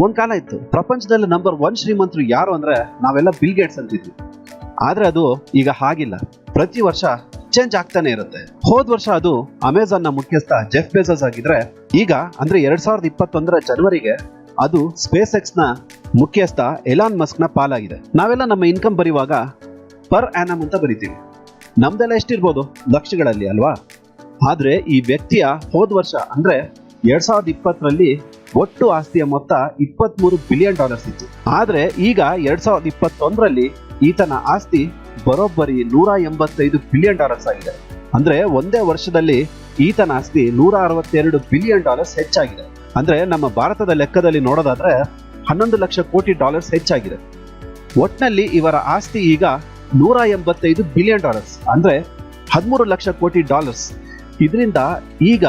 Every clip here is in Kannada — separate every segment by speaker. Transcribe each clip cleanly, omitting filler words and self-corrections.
Speaker 1: ಒಂದ್ ಕಾಲ ಇತ್ತು ಪ್ರಪಂಚದಲ್ಲಿ ನಂಬರ್ 1 ಶ್ರೀಮಂತರು ಯಾರು ಅಂದ್ರೆ ನಾವೆಲ್ಲ ಬಿಲ್ ಗೇಟ್ಸ್ ಅಂತಿದ್ವಿ. ಆದ್ರೆ ಅದು ಈಗ ಹಾಗಿಲ್ಲ. ಪ್ರತಿ ವರ್ಷ ಚೇಂಜ್ ಆಗ್ತಾನೆ ಇರುತ್ತೆ. ಹೋದ್ ವರ್ಷ ಅದು ಅಮೆಜಾನ್ ನ ಮುಖ್ಯಸ್ಥ ಜೆಫ್ ಬೆಜೋಸ್ ಆಗಿದ್ರೆ, ಈಗ ಅಂದ್ರೆ 2021 ಜನವರಿಗೆ ಅದು ಸ್ಪೇಸ್ ಎಕ್ಸ್ ನ ಮುಖ್ಯಸ್ಥ ಎಲಾನ್ ಮಸ್ಕ್ ನ ಪಾಲಾಗಿದೆ. ನಾವೆಲ್ಲ ನಮ್ಮ ಇನ್ಕಮ್ ಬರೆಯುವಾಗ ಪರ್ ಆನಮ್ ಅಂತ ಬರಿತೀವಿ. ನಮ್ದೆಲ್ಲ ಎಷ್ಟಿರ್ಬೋದು? ಲಕ್ಷಗಳಲ್ಲಿ ಅಲ್ವಾ? ಆದ್ರೆ ಈ ವ್ಯಕ್ತಿಯ ಹೋದ್ ವರ್ಷ ಅಂದ್ರೆ 2020ರಲ್ಲಿ ಒಟ್ಟು ಆಸ್ತಿಯ ಮೊತ್ತ $23 ಬಿಲಿಯನ್ ಇತ್ತು. ಆದ್ರೆ ಈಗ 2021ರಲ್ಲಿ ಈತನ ಆಸ್ತಿ ಬರೋಬ್ಬರಿ $185 ಬಿಲಿಯನ್ ಆಗಿದೆ. ಅಂದ್ರೆ ಒಂದೇ ವರ್ಷದಲ್ಲಿ ಈತನ ಆಸ್ತಿ $162 ಬಿಲಿಯನ್ ಹೆಚ್ಚಾಗಿದೆ. ಅಂದ್ರೆ ನಮ್ಮ ಭಾರತದ ಲೆಕ್ಕದಲ್ಲಿ ನೋಡೋದಾದ್ರೆ $11 ಲಕ್ಷ ಕೋಟಿ ಹೆಚ್ಚಾಗಿದೆ. ಒಟ್ನಲ್ಲಿ ಇವರ ಆಸ್ತಿ ಈಗ $185 ಬಿಲಿಯನ್, ಅಂದ್ರೆ $13 ಲಕ್ಷ ಕೋಟಿ. ಇದರಿಂದ ಈಗ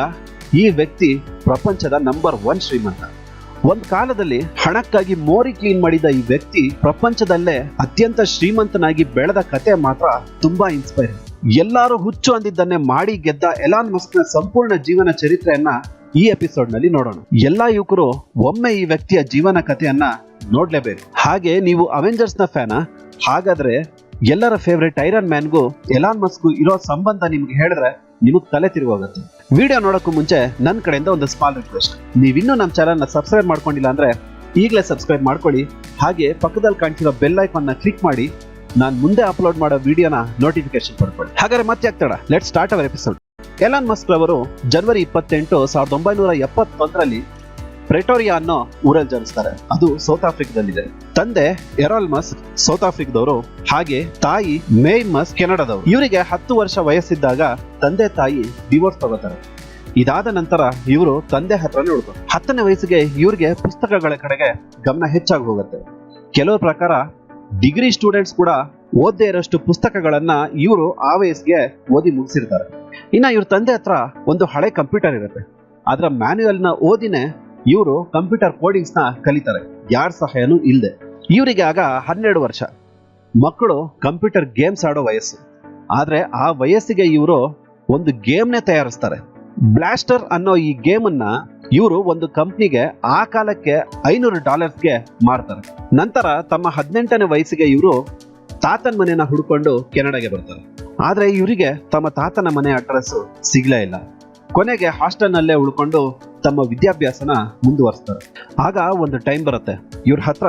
Speaker 1: ಈ ವ್ಯಕ್ತಿ ಪ್ರಪಂಚದ ನಂಬರ್ 1 ಶ್ರೀಮಂತ. ಒಂದ್ ಕಾಲದಲ್ಲಿ ಹಣಕ್ಕಾಗಿ ಮೋರಿ ಕ್ಲೀನ್ ಮಾಡಿದ ಈ ವ್ಯಕ್ತಿ ಪ್ರಪಂಚದಲ್ಲೇ ಅತ್ಯಂತ ಶ್ರೀಮಂತನಾಗಿ ಬೆಳೆದ ಕತೆ ಮಾತ್ರ ತುಂಬಾ ಇನ್ಸ್ಪೈರಿಂಗ್. ಎಲ್ಲರೂ ಹುಚ್ಚು ಅಂದಿದ್ದನ್ನೇ ಮಾಡಿ ಗೆದ್ದ ಎಲಾನ್ ಮಸ್ಕ್ ನ ಸಂಪೂರ್ಣ ಜೀವನ ಚರಿತ್ರೆಯನ್ನ ಈ ಎಪಿಸೋಡ್ ನಲ್ಲಿ ನೋಡೋಣ. ಎಲ್ಲಾ ಯುವಕರು ಒಮ್ಮೆ ಈ ವ್ಯಕ್ತಿಯ ಜೀವನ ಕಥೆಯನ್ನ ನೋಡ್ಲೇಬೇಕು. ಹಾಗೆ ನೀವು ಅವೆಂಜರ್ಸ್ ನ ಫ್ಯಾನ? ಹಾಗಾದ್ರೆ ಎಲ್ಲರ ಫೇವರೇಟ್ ಐರನ್ ಮ್ಯಾನ್ಗೂ ಎಲಾನ್ ಮಸ್ಕ್ ಇರೋ ಸಂಬಂಧ ನಿಮ್ಗೆ ಹೇಳಿದ್ರೆ ನಿಮಗ್ ತಲೆ ತಿರುಗೋಗುತ್ತೆ. ವಿಡಿಯೋ ನೋಡೋಕ್ಕೂ ಮುಂಚೆ ನನ್ನ ಕಡೆಯಿಂದ ಒಂದು ಸ್ಮಾಲ್ ರಿಕ್ವೆಸ್ಟ್. ನೀವಿನ್ನೂ ನಮ್ಮ ಚಾನಲ್ ನ ಸಬ್ಸ್ಕ್ರೈಬ್ ಮಾಡ್ಕೊಂಡಿಲ್ಲ ಅಂದ್ರೆ ಈಗಲೇ ಸಬ್ಸ್ಕ್ರೈಬ್ ಮಾಡ್ಕೊಳ್ಳಿ. ಹಾಗೆ ಪಕ್ಕದಲ್ಲಿ ಕಾಣ್ತಿರೋ ಬೆಲ್ ಐಕಾನ್ ನ ಕ್ಲಿಕ್ ಮಾಡಿ ನಾನು ಮುಂದೆ ಅಪ್ಲೋಡ್ ಮಾಡೋ ವಿಡಿಯೋನ ನೋಟಿಫಿಕೇಶನ್ ಪಡ್ಕೊಳ್ಳಿ. ಹಾಗಾದ್ರೆ ಮತ್ತೆ ಆಗ್ತಾಡ, let's start our episode. Elon Musk ಅವರು ಜನವರಿ 28, 1971ರಲ್ಲಿ ಪ್ರೆಟೋರಿಯಾ ಅನ್ನೋ ಊರಲ್ಲಿ ಜನಿಸ್ತಾರೆ. ಅದು ಸೌತ್ ಆಫ್ರಿಕಾದಲ್ಲಿದೆ. ತಂದೆ ಎರಾಲ್ ಮಸ್ಕ್ ಸೌತ್ ಆಫ್ರಿಕಾದವರು, ಹಾಗೆ ತಾಯಿ ಮೇಯ್ ಮಸ್ಕ್ ಕೆನಡಾದವರು. ಇವರಿಗೆ 10 ವರ್ಷ ವಯಸ್ಸಿದ್ದಾಗ ತಂದೆ ತಾಯಿ ಡಿವೋರ್ಸ್ ತಗೋತಾರೆ. ಇದಾದ ನಂತರ ಇವರು ತಂದೆ ಹತ್ರನೇ ಉಳಿದ್ರು. 10ನೇ ವಯಸ್ಸಿಗೆ ಇವ್ರಿಗೆ ಪುಸ್ತಕಗಳ ಕಡೆಗೆ ಗಮನ ಹೆಚ್ಚಾಗಿ ಹೋಗುತ್ತೆ. ಕೆಲವ್ರ ಪ್ರಕಾರ ಡಿಗ್ರಿ ಸ್ಟೂಡೆಂಟ್ಸ್ ಕೂಡ ಓದದೇ ಇರೋಷ್ಟು ಪುಸ್ತಕಗಳನ್ನ ಇವರು ಆ ವಯಸ್ಸಿಗೆ ಓದಿ ಮುಗಿಸಿರ್ತಾರೆ. ಇನ್ನ ಇವ್ರ ತಂದೆ ಹತ್ರ ಒಂದು ಹಳೆ ಕಂಪ್ಯೂಟರ್ ಇರುತ್ತೆ. ಅದರ ಮ್ಯಾನ್ಯುಯಲ್ ನ ಓದಿನೇ ಇವರು ಕಂಪ್ಯೂಟರ್ ಕೋಡಿಂಗ್ಸ್ ನ ಕಲಿತಾರೆ, ಯಾರ ಸಹಾಯನೂ ಇಲ್ಲದೆ. ಇವರಿಗೆ ಆಗ 12 ವರ್ಷ. ಮಕ್ಕಳು ಕಂಪ್ಯೂಟರ್ ಗೇಮ್ಸ್ ಆಡೋ ವಯಸ್ಸು. ಆದ್ರೆ ಆ ವಯಸ್ಸಿಗೆ ಇವರು ಒಂದು ಗೇಮ್ನೇ ತಯಾರಿಸ್ತಾರೆ. ಬ್ಲಾಸ್ಟರ್ ಅನ್ನೋ ಈ ಗೇಮ್ ಅನ್ನ ಇವರು ಒಂದು ಕಂಪ್ನಿಗೆ ಆ ಕಾಲಕ್ಕೆ $500ಗೆ ಮಾರ್ತಾರೆ. ನಂತರ ತಮ್ಮ 18ನೇ ವಯಸ್ಸಿಗೆ ಇವರು ತಾತನ ಮನೆನ ಹುಡ್ಕೊಂಡು ಕೆನಡಾಗೆ ಬರ್ತಾರೆ. ಆದ್ರೆ ಇವರಿಗೆ ತಮ್ಮ ತಾತನ ಮನೆ ಅಡ್ರೆಸ್ ಸಿಗ್ಲೇ ಇಲ್ಲ. ಕೊನೆಗೆ ಹಾಸ್ಟೆಲ್ ನಲ್ಲೇ ಉಳ್ಕೊಂಡು ತಮ್ಮ ವಿದ್ಯಾಭ್ಯಾಸನ ಮುಂದುವರಿಸ್ತಾರೆ. ಆಗ ಒಂದು ಟೈಮ್ ಬರುತ್ತೆ, ಇವ್ರ ಹತ್ರ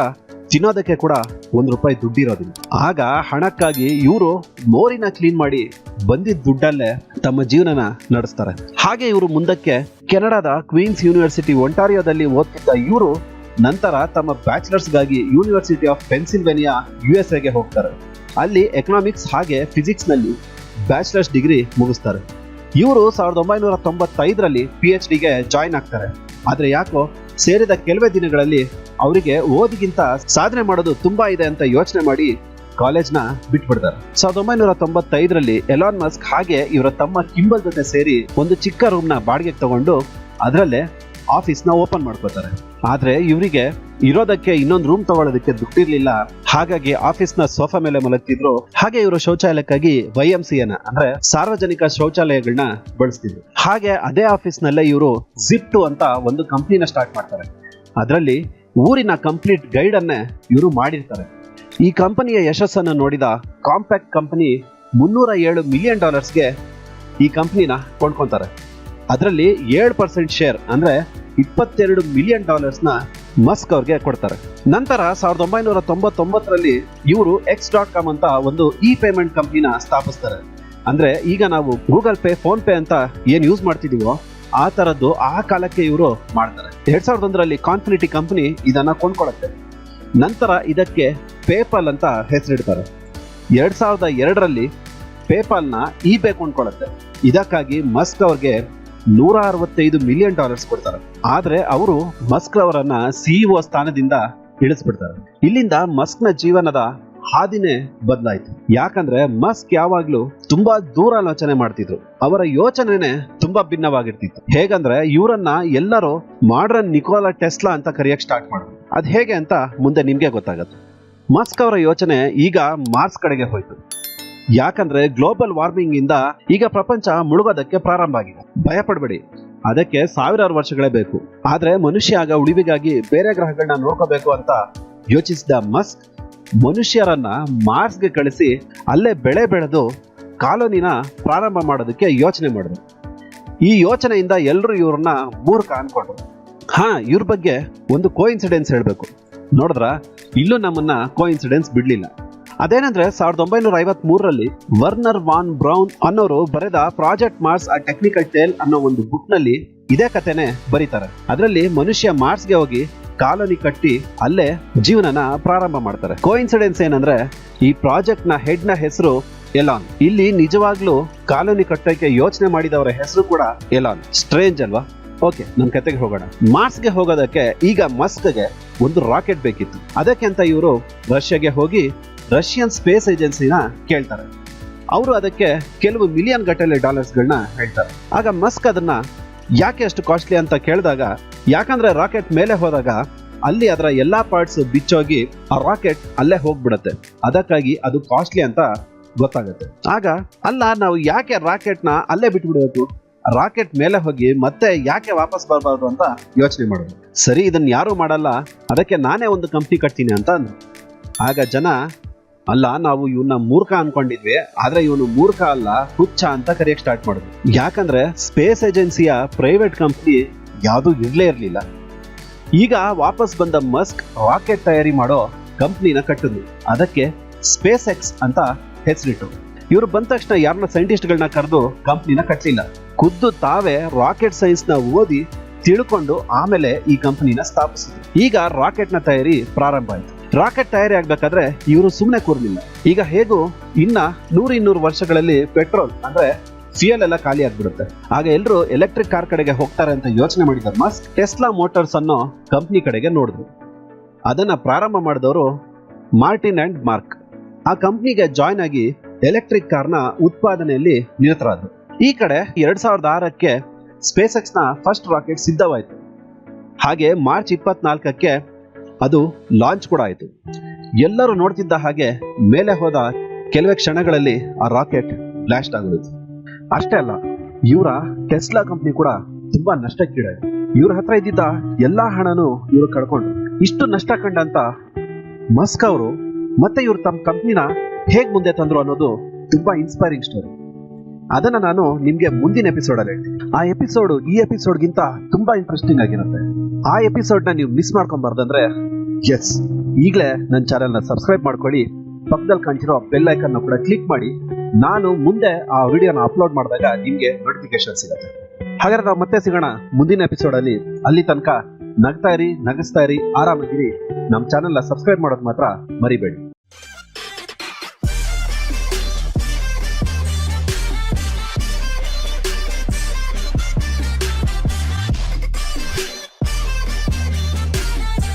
Speaker 1: ತಿನ್ನೋದಕ್ಕೆ ಕೂಡ $1 ದುಡ್ಡಿರೋದಿಲ್ಲ. ಆಗ ಹಣಕ್ಕಾಗಿ ಇವರು ಮೋರಿನ ಕ್ಲೀನ್ ಮಾಡಿ ಬಂದಿದ್ದ ದುಡ್ಡಲ್ಲೇ ತಮ್ಮ ಜೀವನನ ನಡೆಸ್ತಾರೆ. ಹಾಗೆ ಇವರು ಮುಂದಕ್ಕೆ ಕೆನಡಾದ ಕ್ವೀನ್ಸ್ ಯೂನಿವರ್ಸಿಟಿ ಒಂಟಾರಿಯೋದಲ್ಲಿ ಓದ್ತಿದ್ದ ಇವರು ನಂತರ ತಮ್ಮ ಬ್ಯಾಚುಲರ್ಸ್ಗಾಗಿ ಯೂನಿವರ್ಸಿಟಿ ಆಫ್ ಪೆನ್ಸಿಲ್ವೇನಿಯಾ USA ಹೋಗ್ತಾರೆ. ಅಲ್ಲಿ ಎಕನಾಮಿಕ್ಸ್ ಹಾಗೆ ಫಿಸಿಕ್ಸ್ ನಲ್ಲಿ ಬ್ಯಾಚುಲರ್ಸ್ ಡಿಗ್ರಿ ಮುಗಿಸ್ತಾರೆ. ಇವರು 1995ರಲ್ಲಿ PhDಗೆ ಜಾಯಿನ್ ಆಗ್ತಾರೆ. ಆದ್ರೆ ಯಾಕೋ ಸೇರಿದ ಕೆಲವೇ ದಿನಗಳಲ್ಲಿ ಅವರಿಗೆ ಓದಿಗಿಂತ ಸಾಧನೆ ಮಾಡೋದು ತುಂಬಾ ಇದೆ ಅಂತ ಯೋಚನೆ ಮಾಡಿ ಕಾಲೇಜ್ನ ಬಿಟ್ಬಿಡ್ತಾರೆ. 1995ರಲ್ಲಿ ಎಲಾನ್ ಮಸ್ಕ್ ಹಾಗೆ ಇವರ ತಮ್ಮ ಕಿಂಬಲ್ ಜೊತೆ ಸೇರಿ ಒಂದು ಚಿಕ್ಕ ರೂಮ್ ನ ಬಾಡಿಗೆಗೆ ತಗೊಂಡು ಅದರಲ್ಲೇ ಆಫೀಸ್ ನ ಓಪನ್ ಮಾಡ್ಕೋತಾರೆ. ಆದ್ರೆ ಇವರಿಗೆ ಇರೋದಕ್ಕೆ ಇನ್ನೊಂದು ರೂಮ್ ತಗೊಳ್ಳೋದಕ್ಕೆ ದುಡ್ಡಿರ್ಲಿಲ್ಲ. ಹಾಗಾಗಿ ಆಫೀಸ್ ನ ಸೋಫಾ ಮೇಲೆ ಮಲಗ್ತಿದ್ರು. ಹಾಗೆ ಇವರು ಶೌಚಾಲಯಕ್ಕಾಗಿ YMCA ಅಂದ್ರೆ ಸಾರ್ವಜನಿಕ ಶೌಚಾಲಯಗಳನ್ನ ಬಳಸ್ತಿದ್ರು. ಹಾಗೆ ಅದೇ ಆಫೀಸ್ ನಲ್ಲೇ ಇವರು Zip2 ಅಂತ ಒಂದು ಕಂಪ್ನಿನ ಸ್ಟಾರ್ಟ್ ಮಾಡ್ತಾರೆ. ಅದರಲ್ಲಿ ಊರಿನ ಕಂಪ್ಲೀಟ್ ಗೈಡ್ ಅನ್ನೇ ಇವರು ಮಾಡಿರ್ತಾರೆ. ಈ ಕಂಪನಿಯ ಯಶಸ್ಸನ್ನು ನೋಡಿದ ಕಾಂಪ್ಯಾಕ್ಟ್ ಕಂಪನಿ $307 ಮಿಲಿಯನ್ ಈ ಕಂಪನಿನ ಕೊಂಡ್ಕೊಂತಾರೆ. ಅದರಲ್ಲಿ 7% ಶೇರ್ ಅಂದ್ರೆ $22 ಮಿಲಿಯನ್ ನ ಮಸ್ಕ್ ಅವ್ರಿಗೆ ಕೊಡ್ತಾರೆ. ನಂತರ 1999ರಲ್ಲಿ ಇವರು X.com ಅಂತ ಒಂದು ಪೇಮೆಂಟ್ ಕಂಪನಿನ ಸ್ಥಾಪಿಸ್ತಾರೆ. ಅಂದ್ರೆ ಈಗ ನಾವು ಗೂಗಲ್ ಪೇ, ಫೋನ್ ಪೇ ಅಂತ ಏನ್ ಯೂಸ್ ಮಾಡ್ತಿದೀವೋ ಆ ತರದ್ದು ಆ ಕಾಲಕ್ಕೆ ಇವರು ಮಾಡ್ತಾರೆ. 2001ರಲ್ಲಿ ಕಾನ್ಫಿನಿಟಿ ಕಂಪನಿ ಇದನ್ನ ಕೊಂಡ್ಕೊಳ್ಳುತ್ತೆ. ನಂತರ ಇದಕ್ಕೆ ಪೇಪಾಲ್ ಅಂತ ಹೆಸರಿಡ್ತಾರೆ. 2002ರಲ್ಲಿ ಪೇಪಾಲ್ ನ eBay ಕೊಂಡ್ಕೊಳ್ಳುತ್ತೆ. ಇದಕ್ಕಾಗಿ ಮಸ್ಕ್ ಅವ್ರಿಗೆ $165 ಮಿಲಿಯನ್ ಕೊಡ್ತಾರೆ. ಆದ್ರೆ ಅವರು ಮಸ್ಕ್ ಅವರನ್ನ CEO ಸ್ಥಾನದಿಂದ ಇಳಿಸ್ಬಿಡ್ತಾರೆ. ಇಲ್ಲಿಂದ ಮಸ್ಕ್ ನ ಜೀವನದ ಹಾದಿನೇ ಬದಲಾಯಿತು. ಯಾಕಂದ್ರೆ ಮಸ್ಕ್ ಯಾವಾಗ್ಲೂ ತುಂಬಾ ದೂರಾಲೋಚನೆ ಮಾಡ್ತಿದ್ರು. ಅವರ ಯೋಚನೆನೆ ತುಂಬಾ ಭಿನ್ನವಾಗಿರ್ತಿತ್ತು. ಹೇಗಂದ್ರೆ ಇವರನ್ನ ಎಲ್ಲರೂ ಮಾಡ್ರನ್ ನಿಕೋಲಾ ಟೆಸ್ಲಾ ಅಂತ ಕರೆಯಕ್ ಸ್ಟಾರ್ಟ್ ಮಾಡಿದ್ರು. ಅದ್ ಹೇಗೆ ಅಂತ ಮುಂದೆ ನಿಮ್ಗೆ ಗೊತ್ತಾಗತ್ತೆ. ಮಸ್ಕ್ ಅವರ ಯೋಚನೆ ಈಗ ಮಾರ್ಸ್ ಕಡೆಗೆ ಹೋಯ್ತು. ಯಾಕಂದ್ರೆ ಗ್ಲೋಬಲ್ ವಾರ್ಮಿಂಗ್ ಇಂದ ಈಗ ಪ್ರಪಂಚ ಮುಳುಗೋದಕ್ಕೆ ಪ್ರಾರಂಭ ಆಗಿದೆ. ಭಯ ಪಡಬೇಡಿ, ಅದಕ್ಕೆ ಸಾವಿರಾರು ವರ್ಷಗಳೇ ಬೇಕು. ಆದ್ರೆ ಮನುಷ್ಯ ಆಗ ಉಳಿವಿಗಾಗಿ ಬೇರೆ ಗ್ರಹಗಳನ್ನ ನೋಡ್ಕೋಬೇಕು ಅಂತ ಯೋಚಿಸಿದ ಮಸ್ಕ್ ಮನುಷ್ಯರನ್ನ ಮಾರ್ಸ್ಗೆ ಕಳಿಸಿ ಅಲ್ಲೇ ಬೆಳೆ ಬೆಳೆದು ಕಾಲೋನಿನ ಪ್ರಾರಂಭ ಮಾಡೋದಕ್ಕೆ ಯೋಚನೆ ಮಾಡಿದ್ರು. ಈ ಯೋಚನೆಯಿಂದ ಎಲ್ಲರೂ ಇವ್ರನ್ನ ಮೂರ್ಖ ಅನ್ಕೊಂಡ್ರು. ಇವ್ರ ಬಗ್ಗೆ ಒಂದು ಕೋಇನ್ಸಿಡೆನ್ಸ್ ಹೇಳ್ಬೇಕು. ನೋಡಿದ್ರ, ಇಲ್ಲೂ ನಮ್ಮನ್ನ ಕೋಇನ್ಸಿಡೆನ್ಸ್ ಬಿಡ್ಲಿಲ್ಲ. ಅದೇನಂದ್ರೆ 1953ರಲ್ಲಿ ವರ್ನರ್ ವಾನ್ ಬ್ರೌನ್ ಅನ್ನೋರು ಬರೆದ project Mars a technical tale ಅನ್ನೋ ಒಂದು ಬುಕ್ ನಲ್ಲಿ ಇದೇ ಕಥೆನೆ ಬರೀತಾರೆ. ಅದರಲ್ಲಿ ಮನುಷ್ಯ ಮಾರ್ಸ್ಗೆ ಹೋಗಿ ಕಾಲೋನಿ ಕಟ್ಟಿ ಅಲ್ಲೇ ಜೀವನನ ಪ್ರಾರಂಭ ಮಾಡ್ತಾರೆ. ಕೋಇನ್ಸಿಡೆನ್ಸ್ ಏನಂದ್ರೆ ಈ ಪ್ರಾಜೆಕ್ಟ್ ನ ಹೆಡ್ ನ ಹೆಸರು ಎಲಾನ್. ಇಲ್ಲಿ ನಿಜವಾಗ್ಲೂ ಕಾಲೋನಿ ಕಟ್ಟೋಕೆ ಯೋಚನೆ ಮಾಡಿದವರ ಹೆಸರು ಕೂಡ ಎಲಾನ್. ಸ್ಟ್ರೇಂಜ್ ಅಲ್ವಾ? ಓಕೆ, ನಮ್ ಕತೆಗೆ ಹೋಗೋಣ. ಮಾರ್ಸ್ಗೆ ಹೋಗೋದಕ್ಕೆ ಈಗ ಮಸ್ಕ್ಗೆ ಒಂದು ರಾಕೆಟ್ ಬೇಕಿತ್ತು. ಅದಕ್ಕೆ ಅಂತ ಇವರು ರಷ್ಯಾಗೆ ಹೋಗಿ ರಷ್ಯನ್ ಸ್ಪೇಸ್ ಏಜೆನ್ಸಿನ ಕೇಳ್ತಾರೆ. ಅವರು ಅದಕ್ಕೆ ಕೆಲವು ಮಿಲಿಯನ್ ಗಟ್ಟಲೆ ಡಾಲರ್ಸ್ಗಳನ್ನ ಹೇಳ್ತಾರೆ. ಆಗ ಮಸ್ಕ್ ಅದನ್ನ ಯಾಕೆ ಅಷ್ಟು ಕಾಸ್ಟ್ಲಿ ಅಂತ ಕೇಳಿದಾಗ, ಯಾಕಂದ್ರೆ ರಾಕೆಟ್ ಮೇಲೆ ಹೋದಾಗ ಅಲ್ಲಿ ಅದರ ಎಲ್ಲಾ ಪಾರ್ಟ್ಸ್ ಬಿಚ್ಚೋಗಿ ಆ ರಾಕೆಟ್ ಅಲ್ಲೇ ಹೋಗ್ಬಿಡತ್ತೆ, ಅದಕ್ಕಾಗಿ ಅದು ಕಾಸ್ಟ್ಲಿ ಅಂತ ಗೊತ್ತಾಗುತ್ತೆ. ಆಗ ಅಲ್ಲ, ನಾವು ಯಾಕೆ ರಾಕೆಟ್ನ ಅಲ್ಲೇ ಬಿಟ್ಬಿಡ್ಬೇಕು, ರಾಕೆಟ್ ಮೇಲೆ ಹೋಗಿ ಮತ್ತೆ ಯಾಕೆ ವಾಪಸ್ ಬರಬಾರ್ದು ಅಂತ ಯೋಚನೆ ಮಾಡೋದು. ಸರಿ, ಇದನ್ನ ಯಾರು ಮಾಡಲ್ಲ, ಅದಕ್ಕೆ ನಾನೇ ಒಂದು ಕಂಪ್ನಿ ಕಟ್ತೀನಿ ಅಂತ ಅಂದ್ರು. ಆಗ ಜನ, ಅಲ್ಲ, ನಾವು ಇವನ್ನ ಮೂರ್ಖ ಅನ್ಕೊಂಡಿದ್ವಿ, ಆದ್ರೆ ಇವನು ಮೂರ್ಖ ಅಲ್ಲ, ಹುಚ್ಚ ಅಂತ ಕರೆಯಕ್ ಸ್ಟಾರ್ಟ್ ಮಾಡಿದ್ರು. ಯಾಕಂದ್ರೆ ಸ್ಪೇಸ್ ಏಜೆನ್ಸಿಯ ಪ್ರೈವೇಟ್ ಕಂಪ್ನಿ ಯಾವುದು ಇರ್ಲೇ ಇರ್ಲಿಲ್ಲ. ಈಗ ವಾಪಸ್ ಬಂದ ಮಸ್ಕ್ ರಾಕೆಟ್ ತಯಾರಿ ಮಾಡೋ ಕಂಪ್ನಿನ ಕಟ್ಟಿದ್ರು. ಅದಕ್ಕೆ ಸ್ಪೇಸ್ ಎಕ್ಸ್ ಅಂತ ಹೆಸರಿಟ್ಟು. ಇವರು ಬಂದ ತಕ್ಷಣ ಯಾರನ್ನ ಸೈಂಟಿಸ್ಟ್ಗಳನ್ನ ಕರೆದು ಕಂಪ್ನಿನ ಕಟ್ಟಲಿಲ್ಲ. ಖುದ್ದು ತಾವೇ ರಾಕೆಟ್ ಸೈನ್ಸ್ ನ ಓದಿ ತಿಳ್ಕೊಂಡು ಆಮೇಲೆ ಈ ಕಂಪನಿನ ಸ್ಥಾಪಿಸಿದ್ರು. ಈಗ ರಾಕೆಟ್ ನ ತಯಾರಿ ಪ್ರಾರಂಭ ಆಯ್ತು. ರಾಕೆಟ್ ತಯಾರಿ ಆಗ್ಬೇಕಾದ್ರೆ ಇವರು ಸುಮ್ಮನೆ ಕೂರ್ಲಿಲ್ಲ. ಈಗ ಹೇಗೂ ಇನ್ನ 100-200 ವರ್ಷಗಳಲ್ಲಿ ಪೆಟ್ರೋಲ್ ಅಂದ್ರೆ ಫ್ಯೂಯಲ್ ಎಲ್ಲ ಖಾಲಿ ಆಗ್ಬಿಡುತ್ತೆ. ಆಗ ಎಲ್ಲರೂ ಎಲೆಕ್ಟ್ರಿಕ್ ಕಾರ್ ಕಡೆಗೆ ಹೋಗ್ತಾರೆ ಅಂತ ಯೋಚನೆ ಮಾಡಿದ್ರು. ಮಸ್ಕ್ ಟೆಸ್ಲಾ ಮೋಟಾರ್ಸ್ ಅನ್ನೋ ಕಂಪ್ನಿ ಕಡೆಗೆ ನೋಡಿದ್ರು. ಅದನ್ನ ಪ್ರಾರಂಭ ಮಾಡಿದವರು ಮಾರ್ಟಿನ್ ಅಂಡ್ ಮಾರ್ಕ್. ಆ ಕಂಪ್ನಿಗೆ ಜಾಯ್ನ್ ಆಗಿ ಎಲೆಕ್ಟ್ರಿಕ್ ಕಾರ್ನ ಉತ್ಪಾದನೆಯಲ್ಲಿ ನಿರತರಾದ್ರು. ಈ ಕಡೆ 2006ಕ್ಕೆ ಸ್ಪೇಸ್ ಎಕ್ಸ್ ನ ಫಸ್ಟ್ ರಾಕೆಟ್ ಸಿದ್ಧವಾಯಿತು. ಹಾಗೆ ಮಾರ್ಚ್ 24ಕ್ಕೆ ಅದು ಲಾಂಚ್ ಕೂಡ ಆಯಿತು. ಎಲ್ಲರೂ ನೋಡ್ತಿದ್ದ ಹಾಗೆ ಮೇಲೆ ಹೋದ ಕೆಲವೇ ಕ್ಷಣಗಳಲ್ಲಿ ಆ ರಾಕೆಟ್ ಬ್ಲಾಸ್ಟ್ ಆಗೋದು. ಅಷ್ಟೇ ಅಲ್ಲ, ಇವರ ಟೆಸ್ಲಾ ಕಂಪ್ನಿ ಕೂಡ ತುಂಬಾ ನಷ್ಟಕ್ಕೀಡಾಯಿತು. ಇವ್ರ ಹತ್ರ ಇದ್ದಿದ್ದ ಎಲ್ಲಾ ಹಣನೂ ಇವರು ಕಳ್ಕೊಂಡ್ರು. ಇಷ್ಟು ನಷ್ಟ ಕಂಡಂತ ಮಸ್ಕ್ ಅವರು ಮತ್ತೆ ಇವ್ರು ತಮ್ಮ ಕಂಪ್ನಿನ ಹೇಗ್ ಮುಂದೆ ತಂದ್ರು ಅನ್ನೋದು ತುಂಬಾ ಇನ್ಸ್ಪೈರಿಂಗ್ ಸ್ಟೋರಿ. ಅದನ್ನ ನಾನು ನಿಮ್ಗೆ ಮುಂದಿನ ಎಪಿಸೋಡ್ ಅಲ್ಲಿ ಹೇಳ್ತೀನಿ. ಆ ಎಪಿಸೋಡ್ ಈ ಎಪಿಸೋಡ್ಗಿಂತ ತುಂಬಾ ಇಂಟ್ರೆಸ್ಟಿಂಗ್ ಆಗಿರುತ್ತೆ. ಆ ಎಪಿಸೋಡ್ ನ ನೀವು ಮಿಸ್ ಮಾಡ್ಕೊಂಬಾರ್ದಂದ್ರೆ ಈಗಲೇ ನನ್ನ ಚಾನೆಲ್ ನ ಸಬ್ಸ್ಕ್ರೈಬ್ ಮಾಡ್ಕೊಳ್ಳಿ. ಪಕ್ಕದಲ್ಲಿ ಕಾಣಿಸಿರೋ ಬೆಲ್ ಐಕನ್ ಕೂಡ ಕ್ಲಿಕ್ ಮಾಡಿ. ನಾನು ಮುಂದೆ ಆ ವಿಡಿಯೋನ ಅಪ್ಲೋಡ್ ಮಾಡಿದಾಗ ನಿಮ್ಗೆ ನೋಟಿಫಿಕೇಶನ್ ಸಿಗುತ್ತೆ. ಹಾಗಾದ್ರೆ ನಾವು ಮತ್ತೆ ಸಿಗೋಣ ಮುಂದಿನ ಎಪಿಸೋಡ್ ಅಲ್ಲಿ. ಅಲ್ಲಿ ತನಕ ನಗ್ತಾ ಇರಿ, ನಗಿಸ್ತಾ ಇರಿ, ಆರಾಮಾಗಿರಿ. ನಮ್ಮ ಚಾನೆಲ್ ನ ಸಬ್ಸ್ಕ್ರೈಬ್ ಮಾಡೋದು ಮಾತ್ರ ಮರಿಬೇಡಿ.